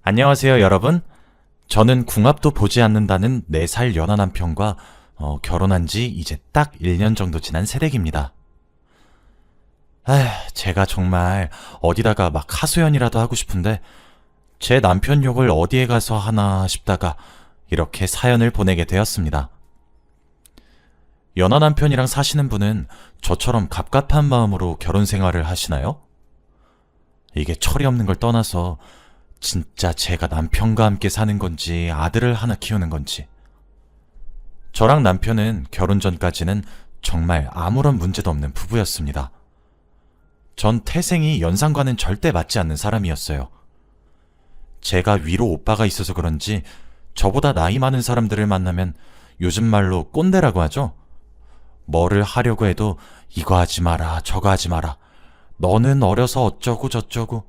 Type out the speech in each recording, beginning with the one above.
안녕하세요, 여러분. 저는 궁합도 보지 않는다는 4살 연하 남편과 결혼한 지 이제 딱 1년 정도 지난 새댁입니다. 제가 정말 어디다가 막 하소연이라도 하고 싶은데 제 남편 욕을 어디에 가서 하나 싶다가 이렇게 사연을 보내게 되었습니다. 연하 남편이랑 사시는 분은 저처럼 갑갑한 마음으로 결혼 생활을 하시나요? 이게 철이 없는 걸 떠나서 진짜 제가 남편과 함께 사는 건지 아들을 하나 키우는 건지. 저랑 남편은 결혼 전까지는 정말 아무런 문제도 없는 부부였습니다. 전 태생이 연상과는 절대 맞지 않는 사람이었어요. 제가 위로 오빠가 있어서 그런지 저보다 나이 많은 사람들을 만나면 요즘 말로 꼰대라고 하죠. 뭐를 하려고 해도 이거 하지 마라, 저거 하지 마라. 너는 어려서 어쩌고 저쩌고.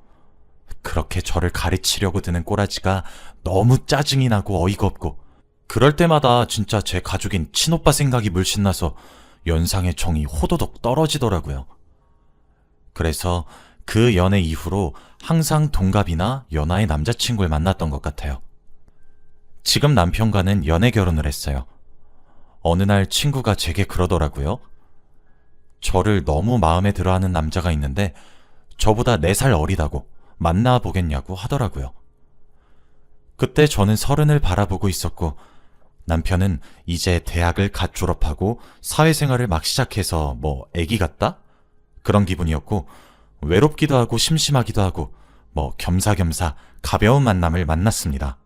그렇게 저를 가르치려고 드는 꼬라지가 너무 짜증이 나고 어이가 없고, 그럴 때마다 진짜 제 가족인 친오빠 생각이 물씬 나서 연상의 정이 호도독 떨어지더라고요. 그래서 그 연애 이후로 항상 동갑이나 연하의 남자친구를 만났던 것 같아요. 지금 남편과는 연애 결혼을 했어요. 어느 날 친구가 제게 그러더라고요. 저를 너무 마음에 들어하는 남자가 있는데 저보다 4살 어리다고 만나보겠냐고 하더라고요. 그때 저는 30을 바라보고 있었고 남편은 이제 대학을 갓 졸업하고 사회생활을 막 시작해서 애기 같다? 그런 기분이었고 외롭기도 하고 심심하기도 하고 겸사겸사 가벼운 만남을 만났습니다.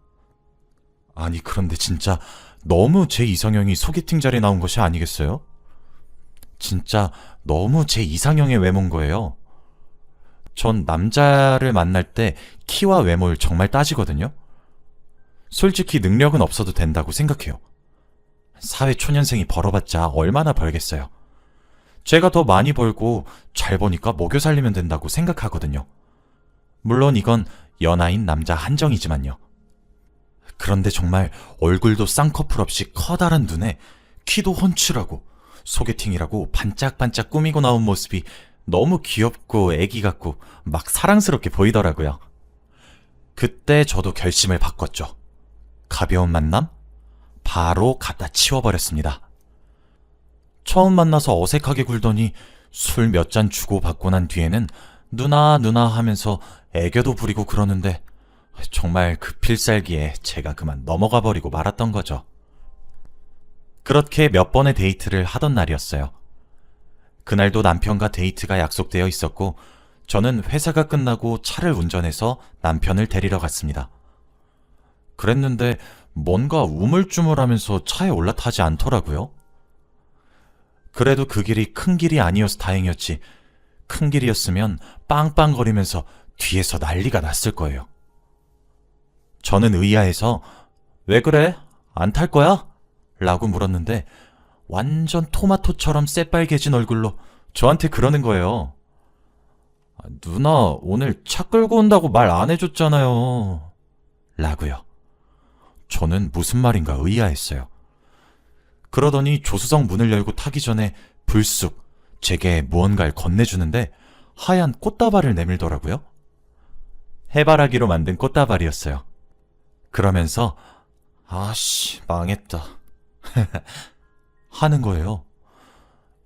아니 그런데 진짜 너무 제 이상형이 소개팅 자리에 나온 것이 아니겠어요? 진짜 너무 제 이상형의 외모인 거예요. 전 남자를 만날 때 키와 외모를 정말 따지거든요. 솔직히 능력은 없어도 된다고 생각해요. 사회 초년생이 벌어봤자 얼마나 벌겠어요. 제가 더 많이 벌고 잘 버니까 먹여 살리면 된다고 생각하거든요. 물론 이건 연하인 남자 한정이지만요. 그런데 정말 얼굴도 쌍꺼풀 없이 커다란 눈에 키도 훤칠하고 소개팅이라고 반짝반짝 꾸미고 나온 모습이 너무 귀엽고 애기 같고 막 사랑스럽게 보이더라고요. 그때 저도 결심을 바꿨죠. 가벼운 만남? 바로 갖다 치워버렸습니다. 처음 만나서 어색하게 굴더니 술 몇 잔 주고받고 난 뒤에는 누나 누나 하면서 애교도 부리고 그러는데 정말 그 필살기에 제가 그만 넘어가 버리고 말았던 거죠. 그렇게 몇 번의 데이트를 하던 날이었어요. 그날도 남편과 데이트가 약속되어 있었고 저는 회사가 끝나고 차를 운전해서 남편을 데리러 갔습니다. 그랬는데 뭔가 우물쭈물하면서 차에 올라타지 않더라고요. 그래도 그 길이 큰 길이 아니어서 다행이었지, 큰 길이었으면 빵빵거리면서 뒤에서 난리가 났을 거예요. 저는 의아해서 왜 그래? 안 탈 거야? 라고 물었는데 완전 토마토처럼 새빨개진 얼굴로 저한테 그러는 거예요. 누나 오늘 차 끌고 온다고 말 안 해줬잖아요. 라고요. 저는 무슨 말인가 의아했어요. 그러더니 조수석 문을 열고 타기 전에 불쑥 제게 무언가를 건네주는데 하얀 꽃다발을 내밀더라고요. 해바라기로 만든 꽃다발이었어요. 그러면서 아씨 망했다 하는 거예요.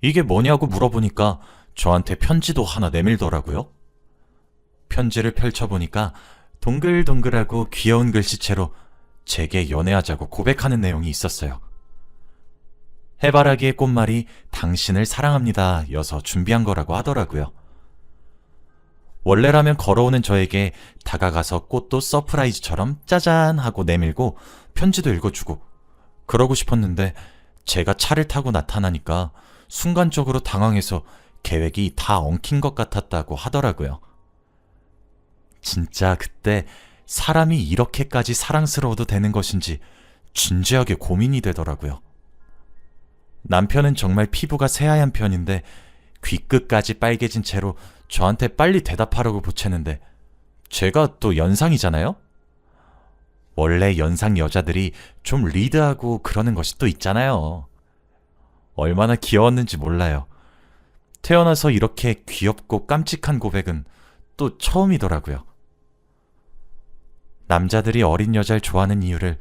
이게 뭐냐고 물어보니까 저한테 편지도 하나 내밀더라고요. 편지를 펼쳐보니까 동글동글하고 귀여운 글씨체로 제게 연애하자고 고백하는 내용이 있었어요. 해바라기의 꽃말이 당신을 사랑합니다 여서 준비한 거라고 하더라고요. 원래라면 걸어오는 저에게 다가가서 꽃도 서프라이즈처럼 짜잔 하고 내밀고 편지도 읽어주고 그러고 싶었는데 제가 차를 타고 나타나니까 순간적으로 당황해서 계획이 다 엉킨 것 같았다고 하더라고요. 진짜 그때 사람이 이렇게까지 사랑스러워도 되는 것인지 진지하게 고민이 되더라고요. 남편은 정말 피부가 새하얀 편인데 귀끝까지 빨개진 채로 저한테 빨리 대답하려고 보채는데 제가 또 연상이잖아요? 원래 연상 여자들이 좀 리드하고 그러는 것이 또 있잖아요. 얼마나 귀여웠는지 몰라요. 태어나서 이렇게 귀엽고 깜찍한 고백은 또 처음이더라고요. 남자들이 어린 여자를 좋아하는 이유를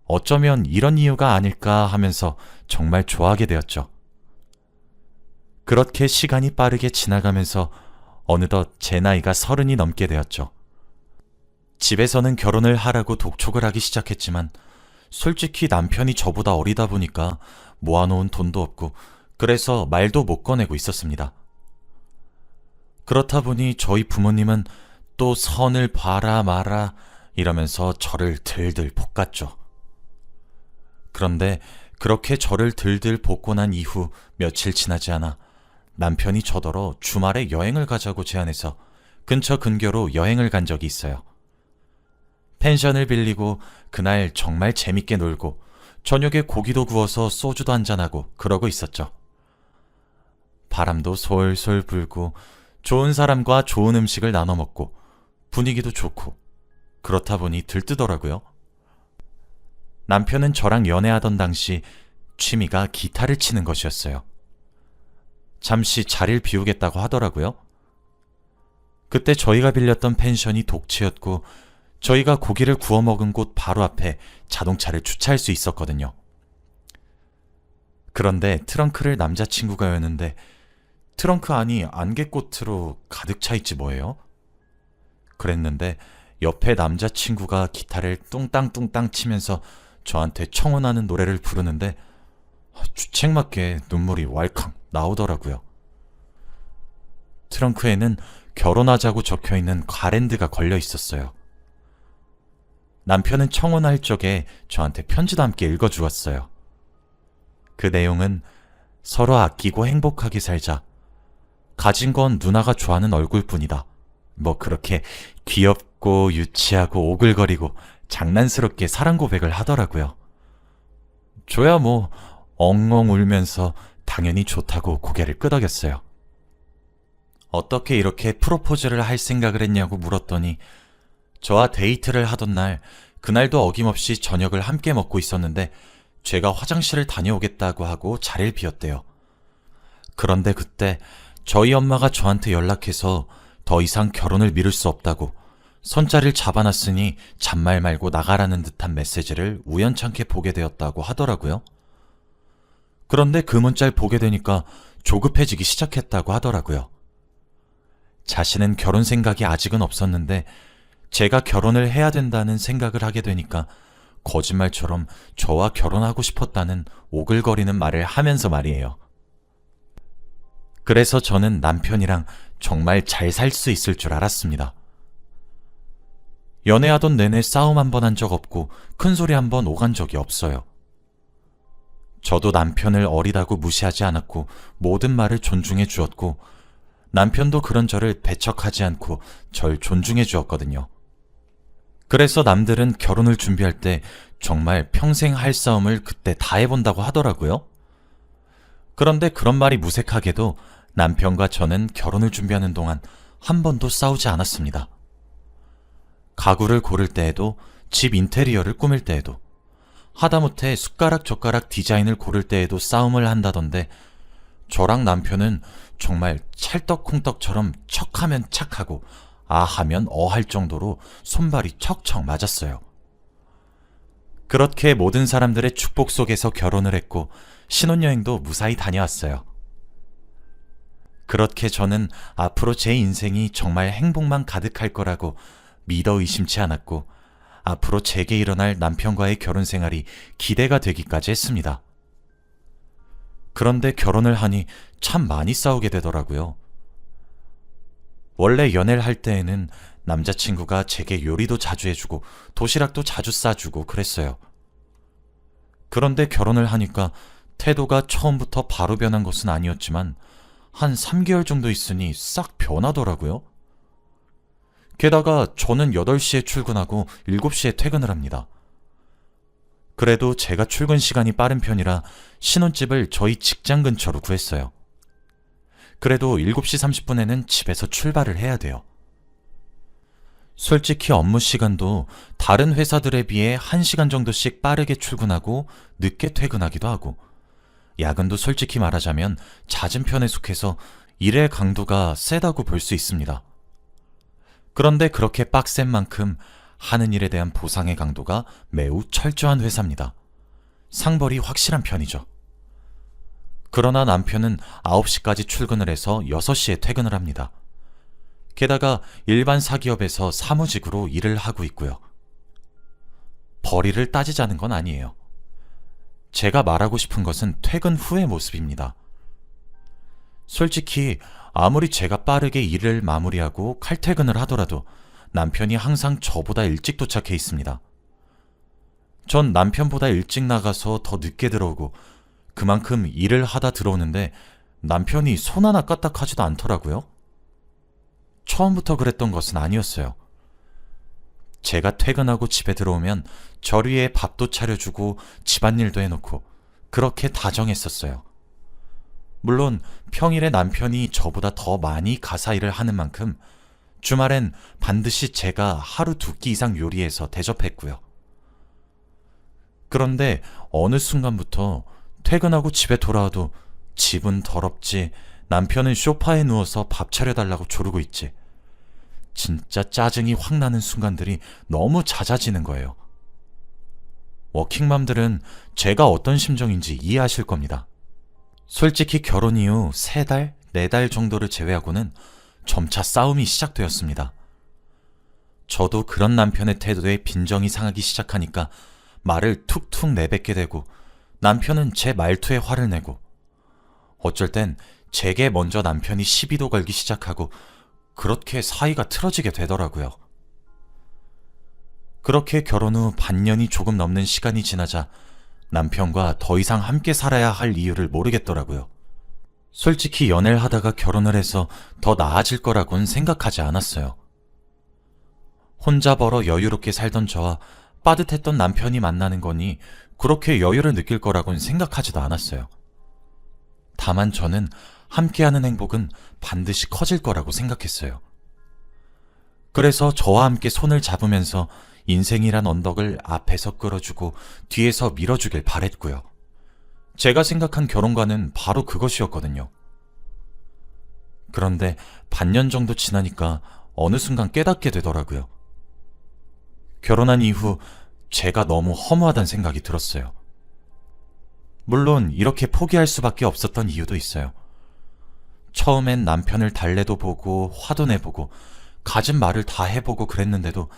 어쩌면 이런 이유가 아닐까 하면서 정말 좋아하게 되었죠. 그렇게 시간이 빠르게 지나가면서 어느덧 제 나이가 30이 넘게 되었죠. 집에서는 결혼을 하라고 독촉을 하기 시작했지만 솔직히 남편이 저보다 어리다 보니까 모아놓은 돈도 없고 그래서 말도 못 꺼내고 있었습니다. 그렇다 보니 저희 부모님은 또 선을 봐라 마라 이러면서 저를 들들 볶았죠. 그런데 그렇게 저를 들들 볶고 난 이후 며칠 지나지 않아 남편이 저더러 주말에 여행을 가자고 제안해서 근처 근교로 여행을 간 적이 있어요. 펜션을 빌리고 그날 정말 재밌게 놀고 저녁에 고기도 구워서 소주도 한잔하고 그러고 있었죠. 바람도 솔솔 불고 좋은 사람과 좋은 음식을 나눠 먹고 분위기도 좋고 그렇다 보니 들뜨더라고요. 남편은 저랑 연애하던 당시 취미가 기타를 치는 것이었어요. 잠시 자리를 비우겠다고 하더라고요. 그때 저희가 빌렸던 펜션이 독채였고 저희가 고기를 구워 먹은 곳 바로 앞에 자동차를 주차할 수 있었거든요. 그런데 트렁크를 남자친구가 여는데 트렁크 안이 안개꽃으로 가득 차 있지 뭐예요? 그랬는데 옆에 남자친구가 기타를 뚱땅뚱땅 치면서 저한테 청혼하는 노래를 부르는데 주책맞게 눈물이 왈칵 나오더라고요. 트렁크에는 결혼하자고 적혀있는 가랜드가 걸려 있었어요. 남편은 청혼할 적에 저한테 편지도 함께 읽어주었어요. 그 내용은 서로 아끼고 행복하게 살자. 가진 건 누나가 좋아하는 얼굴뿐이다. 뭐 그렇게 귀엽고 유치하고 오글거리고 장난스럽게 사랑 고백을 하더라고요. 저야 뭐 엉엉 울면서 당연히 좋다고 고개를 끄덕였어요. 어떻게 이렇게 프로포즈를 할 생각을 했냐고 물었더니 저와 데이트를 하던 날 그날도 어김없이 저녁을 함께 먹고 있었는데 제가 화장실을 다녀오겠다고 하고 자리를 비웠대요. 그런데 그때 저희 엄마가 저한테 연락해서 더 이상 결혼을 미룰 수 없다고 손자리를 잡아놨으니 잔말 말고 나가라는 듯한 메시지를 우연찮게 보게 되었다고 하더라고요. 그런데 그 문자를 보게 되니까 조급해지기 시작했다고 하더라고요. 자신은 결혼 생각이 아직은 없었는데 제가 결혼을 해야 된다는 생각을 하게 되니까 거짓말처럼 저와 결혼하고 싶었다는 오글거리는 말을 하면서 말이에요. 그래서 저는 남편이랑 정말 잘 살 수 있을 줄 알았습니다. 연애하던 내내 싸움 한 번 한 적 없고 큰소리 한 번 오간 적이 없어요. 저도 남편을 어리다고 무시하지 않았고 모든 말을 존중해 주었고 남편도 그런 저를 배척하지 않고 절 존중해 주었거든요. 그래서 남들은 결혼을 준비할 때 정말 평생 할 싸움을 그때 다 해본다고 하더라고요. 그런데 그런 말이 무색하게도 남편과 저는 결혼을 준비하는 동안 한 번도 싸우지 않았습니다. 가구를 고를 때에도 집 인테리어를 꾸밀 때에도 하다못해 숟가락 젓가락 디자인을 고를 때에도 싸움을 한다던데 저랑 남편은 정말 찰떡콩떡처럼 척하면 착하고 아하면 어할 정도로 손발이 척척 맞았어요. 그렇게 모든 사람들의 축복 속에서 결혼을 했고 신혼여행도 무사히 다녀왔어요. 그렇게 저는 앞으로 제 인생이 정말 행복만 가득할 거라고 믿어 의심치 않았고 앞으로 제게 일어날 남편과의 결혼 생활이 기대가 되기까지 했습니다. 그런데 결혼을 하니 참 많이 싸우게 되더라고요. 원래 연애를 할 때에는 남자친구가 제게 요리도 자주 해주고 도시락도 자주 싸주고 그랬어요. 그런데 결혼을 하니까 태도가 처음부터 바로 변한 것은 아니었지만 한 3개월 정도 있으니 싹 변하더라고요. 게다가 저는 8시에 출근하고 7시에 퇴근을 합니다. 그래도 제가 출근 시간이 빠른 편이라 신혼집을 저희 직장 근처로 구했어요. 그래도 7시 30분에는 집에서 출발을 해야 돼요. 솔직히 업무 시간도 다른 회사들에 비해 1시간 정도씩 빠르게 출근하고 늦게 퇴근하기도 하고 야근도 솔직히 말하자면 잦은 편에 속해서 일의 강도가 세다고 볼 수 있습니다. 그런데 그렇게 빡센 만큼 하는 일에 대한 보상의 강도가 매우 철저한 회사입니다. 상벌이 확실한 편이죠. 그러나 남편은 9시까지 출근을 해서 6시에 퇴근을 합니다. 게다가 일반 사기업에서 사무직으로 일을 하고 있고요. 벌이를 따지자는 건 아니에요. 제가 말하고 싶은 것은 퇴근 후의 모습입니다. 솔직히 아무리 제가 빠르게 일을 마무리하고 칼퇴근을 하더라도 남편이 항상 저보다 일찍 도착해 있습니다. 전 남편보다 일찍 나가서 더 늦게 들어오고 그만큼 일을 하다 들어오는데 남편이 손 하나 까딱하지도 않더라고요. 처음부터 그랬던 것은 아니었어요. 제가 퇴근하고 집에 들어오면 절 위에 밥도 차려주고 집안일도 해놓고 그렇게 다정했었어요. 물론 평일에 남편이 저보다 더 많이 가사 일을 하는 만큼 주말엔 반드시 제가 하루 2끼 이상 요리해서 대접했고요. 그런데 어느 순간부터 퇴근하고 집에 돌아와도 집은 더럽지, 남편은 소파에 누워서 밥 차려달라고 조르고 있지. 진짜 짜증이 확 나는 순간들이 너무 잦아지는 거예요. 워킹맘들은 제가 어떤 심정인지 이해하실 겁니다. 솔직히 결혼 이후 3달, 4달 정도를 제외하고는 점차 싸움이 시작되었습니다. 저도 그런 남편의 태도에 빈정이 상하기 시작하니까 말을 툭툭 내뱉게 되고 남편은 제 말투에 화를 내고 어쩔 땐 제게 먼저 남편이 시비도 걸기 시작하고 그렇게 사이가 틀어지게 되더라고요. 그렇게 결혼 후 반년이 조금 넘는 시간이 지나자 남편과 더 이상 함께 살아야 할 이유를 모르겠더라고요. 솔직히 연애를 하다가 결혼을 해서 더 나아질 거라고는 생각하지 않았어요. 혼자 벌어 여유롭게 살던 저와 빠듯했던 남편이 만나는 거니 그렇게 여유를 느낄 거라고는 생각하지도 않았어요. 다만 저는 함께하는 행복은 반드시 커질 거라고 생각했어요. 그래서 저와 함께 손을 잡으면서 인생이란 언덕을 앞에서 끌어주고 뒤에서 밀어주길 바랬고요. 제가 생각한 결혼과는 바로 그것이었거든요. 그런데 반년 정도 지나니까 어느 순간 깨닫게 되더라고요. 결혼한 이후 제가 너무 허무하다는 생각이 들었어요. 물론 이렇게 포기할 수밖에 없었던 이유도 있어요. 처음엔 남편을 달래도 보고 화도 내보고 가진 말을 다 해보고 그랬는데도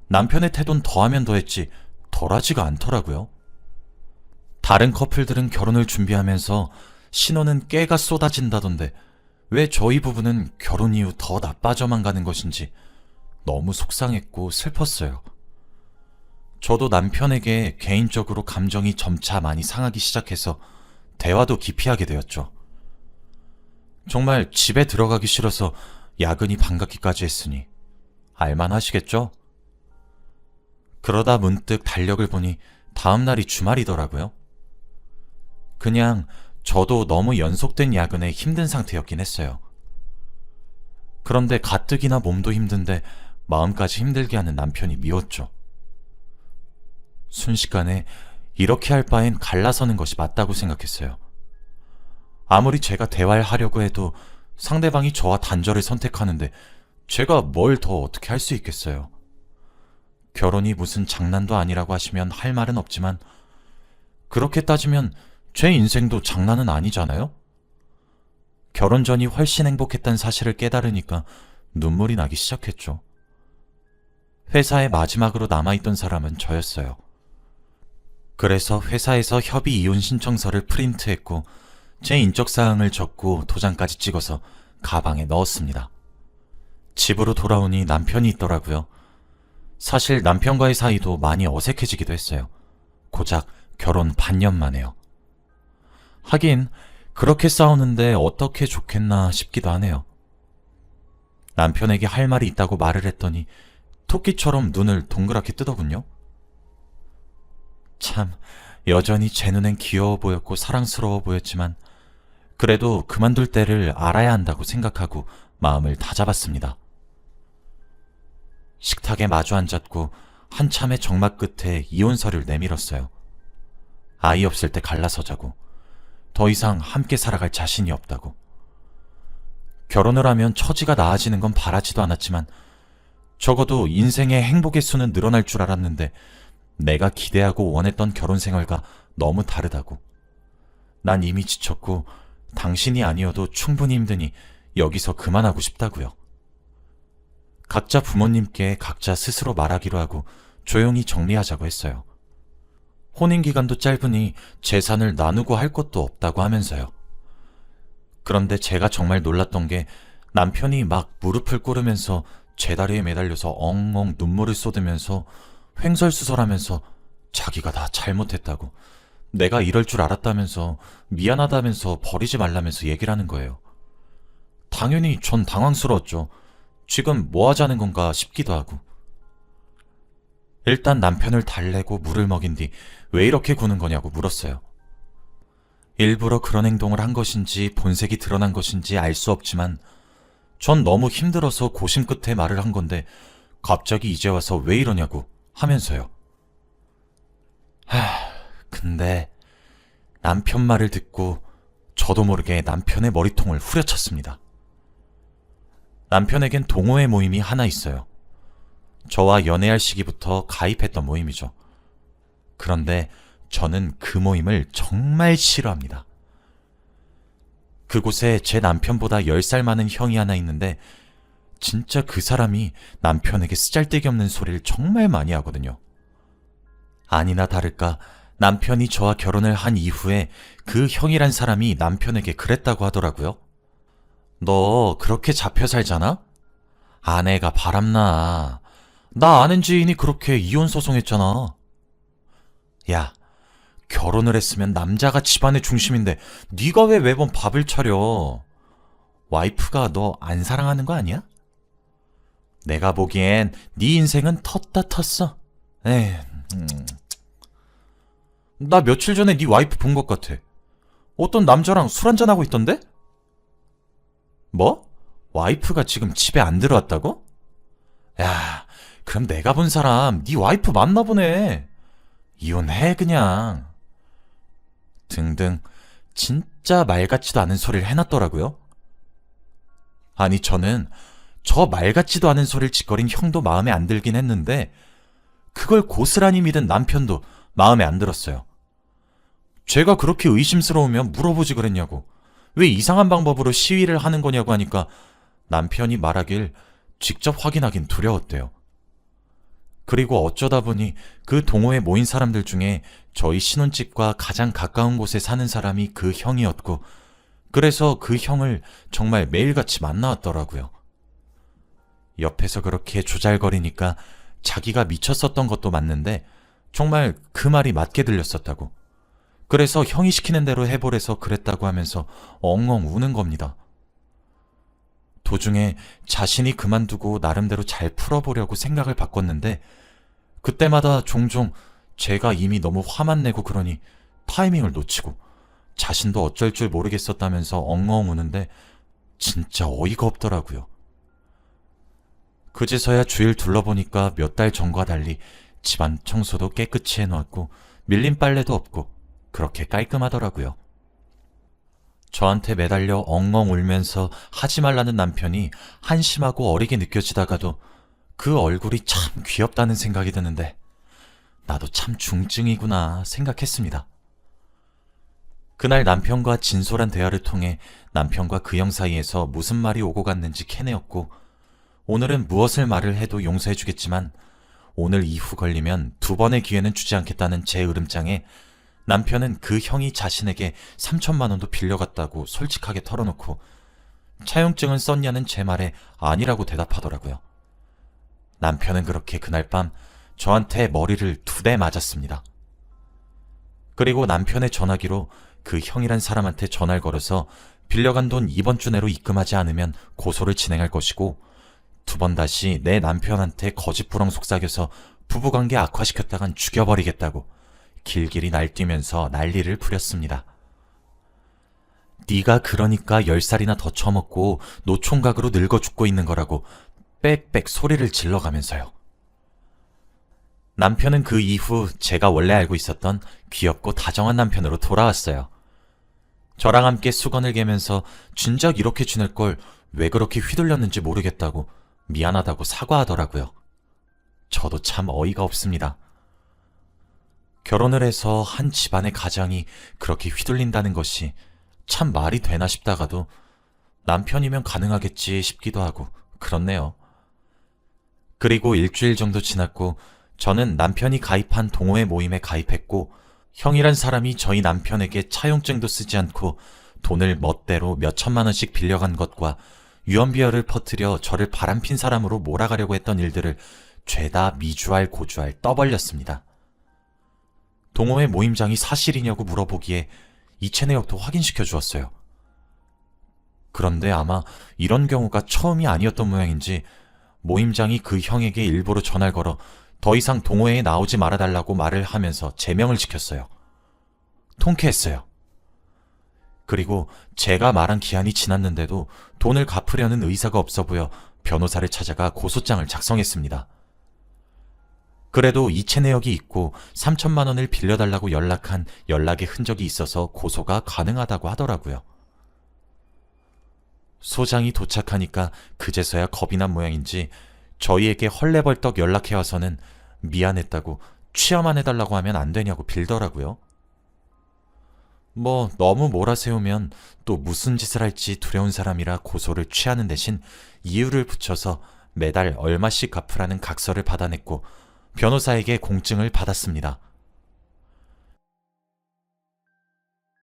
남편의 태도는 더하면 더했지 덜하지가 않더라고요. 다른 커플들은 결혼을 준비하면서 신혼은 깨가 쏟아진다던데 왜 저희 부부는 결혼 이후 더 나빠져만 가는 것인지 너무 속상했고 슬펐어요. 저도 남편에게 개인적으로 감정이 점차 많이 상하기 시작해서 대화도 기피하게 되었죠. 정말 집에 들어가기 싫어서 야근이 반갑기까지 했으니 알만하시겠죠? 그러다 문득 달력을 보니 다음 날이 주말이더라고요. 그냥 저도 너무 연속된 야근에 힘든 상태였긴 했어요. 그런데 가뜩이나 몸도 힘든데 마음까지 힘들게 하는 남편이 미웠죠. 순식간에 이렇게 할 바엔 갈라서는 것이 맞다고 생각했어요. 아무리 제가 대화를 하려고 해도 상대방이 저와 단절을 선택하는데 제가 뭘 더 어떻게 할 수 있겠어요. 결혼이 무슨 장난도 아니라고 하시면 할 말은 없지만 그렇게 따지면 제 인생도 장난은 아니잖아요? 결혼 전이 훨씬 행복했다는 사실을 깨달으니까 눈물이 나기 시작했죠. 회사에 마지막으로 남아있던 사람은 저였어요. 그래서 회사에서 협의 이혼 신청서를 프린트했고 제 인적사항을 적고 도장까지 찍어서 가방에 넣었습니다. 집으로 돌아오니 남편이 있더라고요. 사실 남편과의 사이도 많이 어색해지기도 했어요. 고작 결혼 반년 만에요. 하긴 그렇게 싸우는데 어떻게 좋겠나 싶기도 하네요. 남편에게 할 말이 있다고 말을 했더니 토끼처럼 눈을 동그랗게 뜨더군요. 참, 여전히 제 눈엔 귀여워 보였고 사랑스러워 보였지만 그래도 그만둘 때를 알아야 한다고 생각하고 마음을 다잡았습니다. 식탁에 마주 앉았고 한참의 정막 끝에 이혼 서류를 내밀었어요. 아이 없을 때 갈라서자고, 더 이상 함께 살아갈 자신이 없다고. 결혼을 하면 처지가 나아지는 건 바라지도 않았지만 적어도 인생의 행복의 수는 늘어날 줄 알았는데 내가 기대하고 원했던 결혼 생활과 너무 다르다고. 난 이미 지쳤고 당신이 아니어도 충분히 힘드니 여기서 그만하고 싶다고요. 각자 부모님께 각자 스스로 말하기로 하고 조용히 정리하자고 했어요. 혼인기간도 짧으니 재산을 나누고 할 것도 없다고 하면서요. 그런데 제가 정말 놀랐던 게 남편이 막 무릎을 꿇으면서 제 다리에 매달려서 엉엉 눈물을 쏟으면서 횡설수설하면서 자기가 다 잘못했다고, 내가 이럴 줄 알았다면서 미안하다면서 버리지 말라면서 얘기를 하는 거예요. 당연히 전 당황스러웠죠. 지금 뭐 하자는 건가 싶기도 하고. 일단 남편을 달래고 물을 먹인 뒤 왜 이렇게 구는 거냐고 물었어요. 일부러 그런 행동을 한 것인지 본색이 드러난 것인지 알 수 없지만 전 너무 힘들어서 고심 끝에 말을 한 건데 갑자기 이제 와서 왜 이러냐고 하면서요. 근데 남편 말을 듣고 저도 모르게 남편의 머리통을 후려쳤습니다. 남편에겐 동호회 모임이 하나 있어요. 저와 연애할 시기부터 가입했던 모임이죠. 그런데 저는 그 모임을 정말 싫어합니다. 그곳에 제 남편보다 10살 많은 형이 하나 있는데 진짜 그 사람이 남편에게 쓰잘데기 없는 소리를 정말 많이 하거든요. 아니나 다를까 남편이 저와 결혼을 한 이후에 그 형이란 사람이 남편에게 그랬다고 하더라고요. 너 그렇게 잡혀 살잖아? 아내가 바람나. 나 아는 지인이 그렇게 이혼 소송했잖아. 야, 결혼을 했으면 남자가 집안의 중심인데 네가 왜 매번 밥을 차려? 와이프가 너 안 사랑하는 거 아니야? 내가 보기엔 네 인생은 텄다 텄어. 에이, 나 며칠 전에 네 와이프 본 것 같아. 어떤 남자랑 술 한잔하고 있던데? 뭐? 와이프가 지금 집에 안 들어왔다고? 야, 그럼 내가 본 사람 네 와이프 맞나 보네. 이혼해 그냥. 등등 진짜 말 같지도 않은 소리를 해놨더라고요. 아니 저는 저 말 같지도 않은 소리를 짓거린 형도 마음에 안 들긴 했는데 그걸 고스란히 믿은 남편도 마음에 안 들었어요. 제가 그렇게 의심스러우면 물어보지 그랬냐고, 왜 이상한 방법으로 시위를 하는 거냐고 하니까 남편이 말하길 직접 확인하긴 두려웠대요. 그리고 어쩌다 보니 그 동호회 모인 사람들 중에 저희 신혼집과 가장 가까운 곳에 사는 사람이 그 형이었고, 그래서 그 형을 정말 매일같이 만나왔더라고요. 옆에서 그렇게 조잘거리니까 자기가 미쳤었던 것도 맞는데 정말 그 말이 맞게 들렸었다고. 그래서 형이 시키는 대로 해보래서 그랬다고 하면서 엉엉 우는 겁니다. 도중에 자신이 그만두고 나름대로 잘 풀어보려고 생각을 바꿨는데 그때마다 종종 제가 이미 너무 화만 내고 그러니 타이밍을 놓치고 자신도 어쩔 줄 모르겠었다면서 엉엉 우는데 진짜 어이가 없더라고요. 그제서야 주위를 둘러보니까 몇 달 전과 달리 집안 청소도 깨끗이 해놓았고 밀린 빨래도 없고 그렇게 깔끔하더라고요. 저한테 매달려 엉엉 울면서 하지 말라는 남편이 한심하고 어리게 느껴지다가도 그 얼굴이 참 귀엽다는 생각이 드는데 나도 참 중증이구나 생각했습니다. 그날 남편과 진솔한 대화를 통해 남편과 그 형 사이에서 무슨 말이 오고 갔는지 캐내었고, 오늘은 무엇을 말을 해도 용서해주겠지만 오늘 이후 걸리면 2번의 기회는 주지 않겠다는 제 으름장에 남편은 그 형이 자신에게 3천만 원도 빌려갔다고 솔직하게 털어놓고 차용증은 썼냐는 제 말에 아니라고 대답하더라고요. 남편은 그렇게 그날 밤 저한테 머리를 2대 맞았습니다. 그리고 남편의 전화기로 그 형이란 사람한테 전화를 걸어서 빌려간 돈 이번 주 내로 입금하지 않으면 고소를 진행할 것이고 2번 다시 내 남편한테 거짓부렁 속삭여서 부부관계 악화시켰다간 죽여버리겠다고 길길이 날뛰면서 난리를 부렸습니다. 네가 그러니까 10살이나 더 처먹고 노총각으로 늙어 죽고 있는 거라고 빽빽 소리를 질러가면서요. 남편은 그 이후 제가 원래 알고 있었던 귀엽고 다정한 남편으로 돌아왔어요. 저랑 함께 수건을 개면서 진작 이렇게 지낼 걸 왜 그렇게 휘둘렸는지 모르겠다고 미안하다고 사과하더라고요. 저도 참 어이가 없습니다. 결혼을 해서 한 집안의 가장이 그렇게 휘둘린다는 것이 참 말이 되나 싶다가도 남편이면 가능하겠지 싶기도 하고 그렇네요. 그리고 일주일 정도 지났고 저는 남편이 가입한 동호회 모임에 가입했고 형이란 사람이 저희 남편에게 차용증도 쓰지 않고 돈을 멋대로 몇 천만 원씩 빌려간 것과 유언비어를 퍼뜨려 저를 바람핀 사람으로 몰아가려고 했던 일들을 죄다 미주알 고주알 떠벌렸습니다. 동호회 모임장이 사실이냐고 물어보기에 이체 내역도 확인시켜 주었어요. 그런데 아마 이런 경우가 처음이 아니었던 모양인지 모임장이 그 형에게 일부러 전화를 걸어 더 이상 동호회에 나오지 말아달라고 말을 하면서 제명을 지켰어요. 통쾌했어요. 그리고 제가 말한 기한이 지났는데도 돈을 갚으려는 의사가 없어 보여 변호사를 찾아가 고소장을 작성했습니다. 그래도 이체 내역이 있고 3천만 원을 빌려달라고 연락한 연락의 흔적이 있어서 고소가 가능하다고 하더라고요. 소장이 도착하니까 그제서야 겁이 난 모양인지 저희에게 헐레벌떡 연락해와서는 미안했다고 취하만 해달라고 하면 안 되냐고 빌더라고요. 뭐 너무 몰아세우면 또 무슨 짓을 할지 두려운 사람이라 고소를 취하는 대신 이유를 붙여서 매달 얼마씩 갚으라는 각서를 받아냈고 변호사에게 공증을 받았습니다.